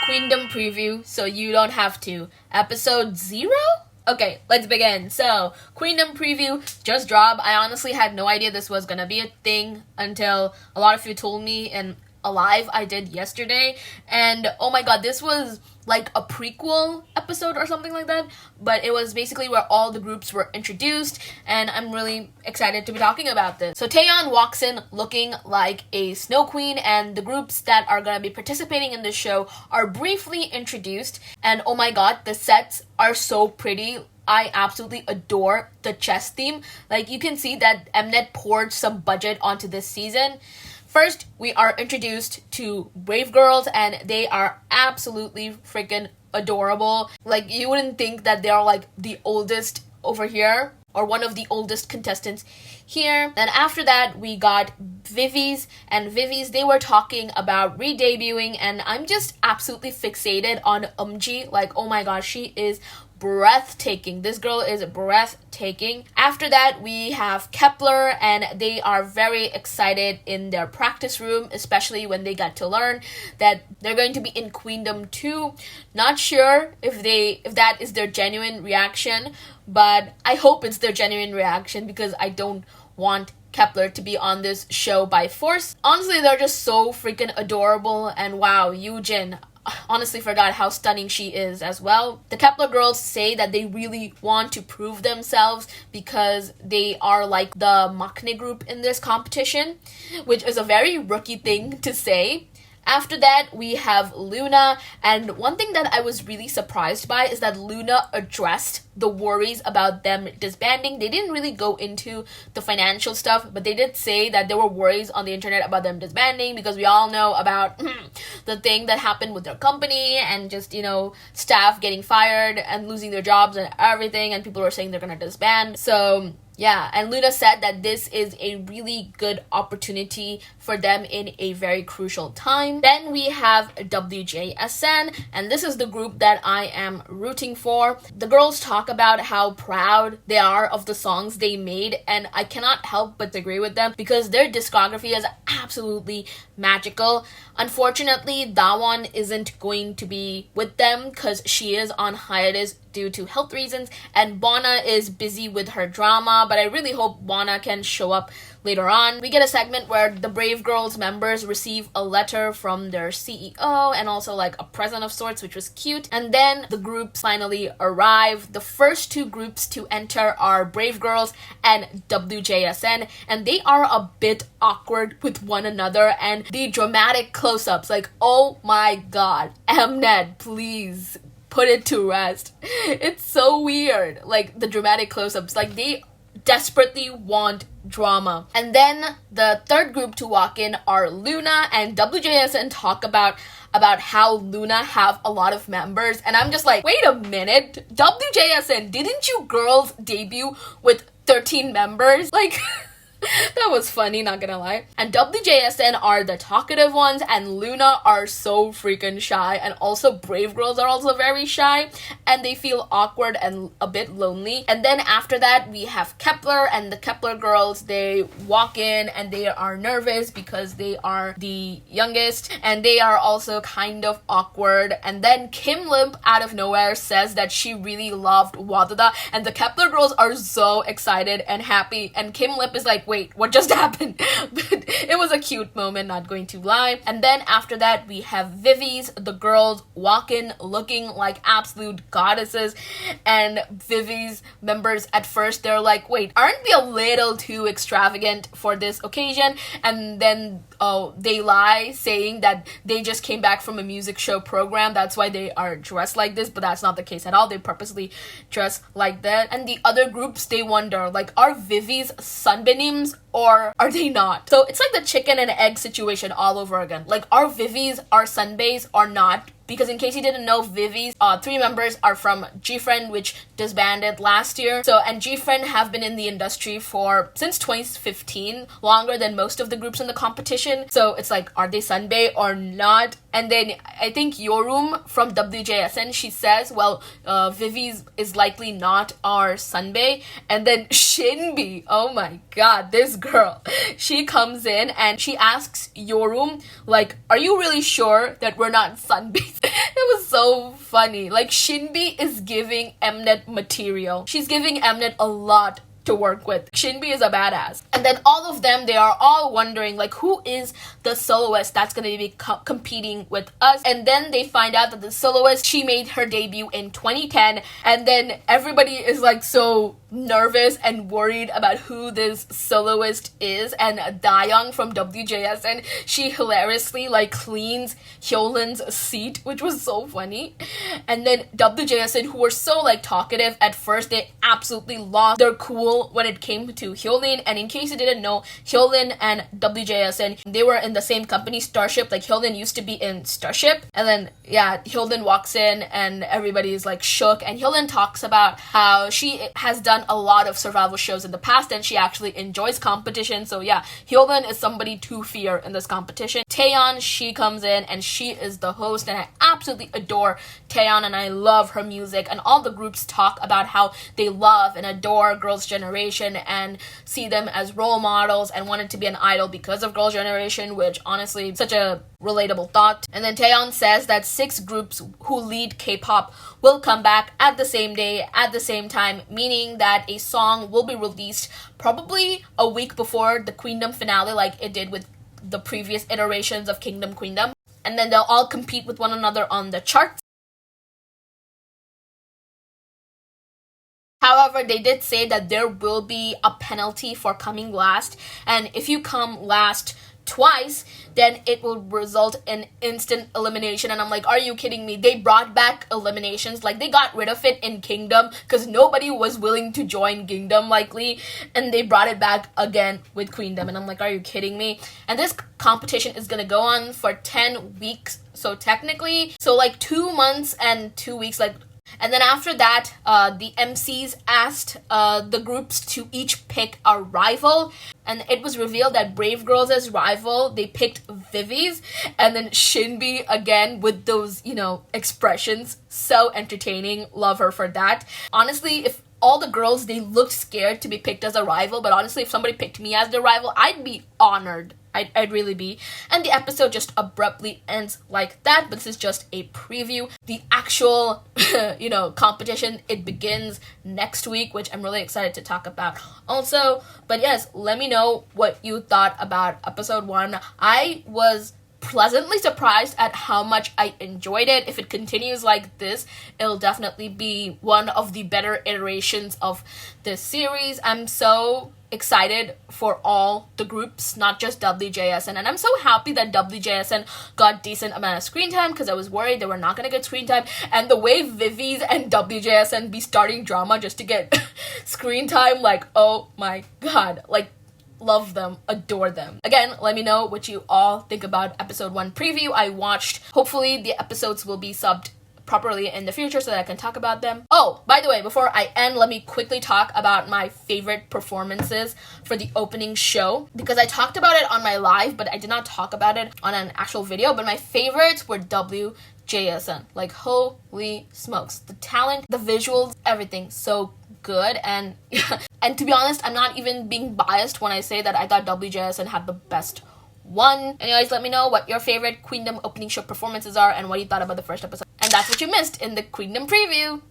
Queendom Preview, so you don't have to. Episode 0? Okay, let's begin. So, Queendom Preview just dropped. I honestly had no idea this was gonna be a thing until a lot of you told me in a live I did yesterday. And oh my god, this was like a prequel episode or something like that, but it was basically where all the groups were introduced, and I'm really excited to be talking about this. So Taeyeon walks in looking like a snow queen, and the groups that are gonna be participating in this show are briefly introduced, and oh my god, the sets are so pretty. I absolutely adore the chess theme. Like, you can see that Mnet poured some budget onto this season. First, we are introduced to Brave Girls, and they are absolutely freaking adorable. Like, you wouldn't think that they are like the oldest over here, or one of the oldest contestants here. Then after that, we got viviz, and viviz, they were talking about re-debuting, and I'm just absolutely fixated on Eumji. Like, oh my gosh, she is breathtaking. This girl is breathtaking. After that, we have Kepler, and they are very excited in their practice room, especially when they got to learn that they're going to be in Queendom 2. Not sure if that is their genuine reaction, but I hope it's their genuine reaction, because I don't want Kepler to be on this show by force. Honestly, they're just so freaking adorable, and wow, Yoojin, honestly forgot how stunning she is as well. The Kepler girls say that they really want to prove themselves because they are like the maknae group in this competition, which is a very rookie thing to say. After that, we have Loona, and one thing that I was really surprised by is that Loona addressed the worries about them disbanding. They didn't really go into the financial stuff, but they did say that there were worries on the internet about them disbanding, because we all know about the thing that happened with their company, and just, you know, staff getting fired and losing their jobs and everything, and people were saying they're gonna disband. So yeah, and Loona said that this is a really good opportunity for them in a very crucial time. Then we have WJSN, and this is the group that I am rooting for. The girls talk about how proud they are of the songs they made, and I cannot help but agree with them, because their discography is absolutely magical. Unfortunately, Dawon isn't going to be with them because she is on hiatus due to health reasons, and Bona is busy with her drama, but I really hope Bona can show up later on. We get a segment where the Brave Girls members receive a letter from their CEO, and also like a present of sorts, which was cute. And then the groups finally arrive. The first two groups to enter are Brave Girls and WJSN, and they are a bit awkward with one another, and the dramatic close-ups, like, oh my god, Mnet, please put it to rest. It's so weird, like the dramatic close-ups, like they desperately want drama. And then the third group to walk in are Loona, and WJSN talk about how Loona have a lot of members, and I'm just like, wait a minute, WJSN, didn't you girls debut with 13 members? Like that was funny, not gonna lie. And WJSN are the talkative ones, and Loona are so freaking shy, and also Brave Girls are also very shy, and they feel awkward and a bit lonely. And then after that, we have Kepler, and the Kepler girls, they walk in and they are nervous because they are the youngest, and they are also kind of awkward. And then Kim Limp out of nowhere says that she really loved Wadada, and the Kepler girls are so excited and happy, and Kim Limp is like, wait, what just happened? But it was a cute moment, not going to lie. And then after that, we have viviz. The girls walk in looking like absolute goddesses, and viviz members at first, they're like, wait, aren't we a little too extravagant for this occasion? And then they lie, saying that they just came back from a music show program, that's why they are dressed like this, but that's not the case at all. They purposely dress like that. And the other groups, they wonder, like, are viviz sunbenims or are they not? So it's like the chicken and egg situation all over again. Like, are viviz our sunbaes or not? Because in case you didn't know, viviz, 3 members are from G-Friend, which disbanded last year. So, and G-Friend have been in the industry since 2015, longer than most of the groups in the competition. So it's like, are they sunbae or not? And then I think Yorum from WJSN, she says, well, viviz is likely not our sunbae. And then Shinbi, oh my god, this girl, she comes in and she asks Yorum, like, are you really sure that we're not sunbae? It was so funny. Like, Shinbi is giving Mnet material. She's giving Mnet a lot to work with. Shinbi is a badass. And then all of them, they are all wondering, like, who is the soloist that's going to be competing with us? And then they find out that the soloist, she made her debut in 2010. And then everybody is, like, so nervous and worried about who this soloist is. And Dayoung from WJSN, she hilariously, like, cleans Hyolyn's seat, which was so funny. And then WJSN, who were so, like, talkative at first, they absolutely lost their cool when it came to Hyolyn. And in case you didn't know, Hyolyn and WJSN, they were in the same company, Starship. Like, Hyolyn used to be in Starship, and then Hyolyn walks in and everybody's like shook, and Hyolyn talks about how she has done a lot of survival shows in the past and she actually enjoys competition. So Hyolyn is somebody to fear in this competition. Taeyeon, she comes in and she is the host, and I absolutely adore Taeyeon and I love her music, and all the groups talk about how they love and adore Girls' Generation and see them as role models and wanted to be an idol because of Girls' Generation, which honestly, such a relatable thought. And then Taeyeon says that 6 groups who lead K-pop will come back at the same day, at the same time, meaning that a song will be released probably a week before the Queendom finale, like it did with the previous iterations of Kingdom Queendom. And then they'll all compete with one another on the charts. However, they did say that there will be a penalty for coming last, and if you come last twice, then it will result in instant elimination. And I'm like, are you kidding me? They brought back eliminations. Like, they got rid of it in Kingdom because nobody was willing to join Kingdom likely, and they brought it back again with Queendom. And I'm like, are you kidding me? And this competition is gonna go on for 10 weeks, so technically, so like 2 months and 2 weeks, like. And then after that, the MCs asked the groups to each pick a rival. And it was revealed that Brave Girls' rival, they picked Viviz. And then Shinbi, again, with those, expressions. So entertaining. Love her for that. Honestly, if all the girls, they looked scared to be picked as a rival. But honestly, if somebody picked me as their rival, I'd be honored. I'd really be. And the episode just abruptly ends like that, but this is just a preview. The actual, competition, it begins next week, which I'm really excited to talk about also. But yes, let me know what you thought about episode 1. I was pleasantly surprised at how much I enjoyed it. If it continues like this, it'll definitely be one of the better iterations of this series. I'm so excited for all the groups, not just WJSN, and I'm so happy that WJSN got decent amount of screen time because I was worried they were not gonna get screen time. And the way viviz and WJSN be starting drama just to get screen time, like, oh my god, like, love them, adore them. Again, let me know what you all think about episode 1 preview. I watched. Hopefully the episodes will be subbed properly in the future so that I can talk about them. Oh, by the way, before I end, let me quickly talk about my favorite performances for the opening show, because I talked about it on my live, but I did not talk about it on an actual video. But my favorites were WJSN. Like, holy smokes, the talent, the visuals, everything so good. And and to be honest, I'm not even being biased when I say that I thought WJSN had the best one. Anyways, let me know what your favorite Queendom opening show performances are and what you thought about the first episode. And that's what you missed in the Queendom preview.